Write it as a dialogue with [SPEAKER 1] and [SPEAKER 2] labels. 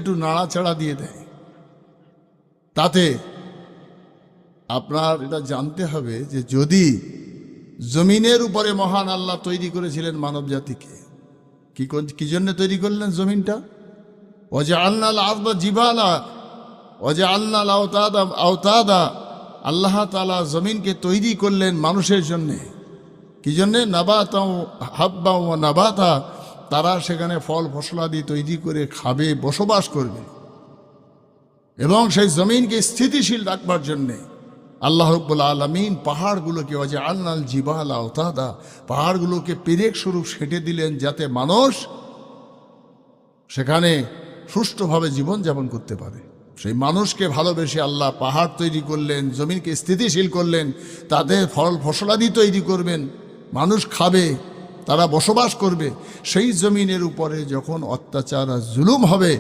[SPEAKER 1] একটু নাড়াচাড়া দিয়ে দেয়। তাতে আপনার এটা জানতে হবে যে যদি জমিনের উপরে মহান আল্লাহ তৈরি করেছিলেন মানব জাতিকে, কি জন্য তৈরি করলেন জমিনটা? ওজে আল্লাহ আজবা জিবালা ওজে আল্লাহ আওতাদা, আল্লাহ তাআলা জমিনকে তৈরি করলেন মানুষের জন্যে। কি জন্যে? নাবাতা হাব্বা ও নাবাতা, তারা সেখানে ফল ফসলাদি তৈরি করে খাবে, বসবাস করবে। এবং সেই জমিনকে স্থিতিশীল রাখবার জন্যে আল্লাহ রাব্বুল আলামিন পাহাড়গুলোকে ওয়াজে আল্লাল জিবাল আওতাদা, পাহাড়গুলোকে পেরেক স্বরূপ সেঁটে দিলেন, যাতে মানুষ সেখানে সুষ্ঠুভাবে জীবনযাপন করতে পারে। সেই মানুষকে ভালোবেসে আল্লাহ পাহাড় তৈরি করলেন, জমিনকে স্থিতিশীল করলেন, তাদের ফল ফসলাদি তৈরি করবেন, মানুষ খাবে, তারা বসবাস করবে। সেই জমিনের উপরে যখন অত্যাচার আর জুলুম হবে,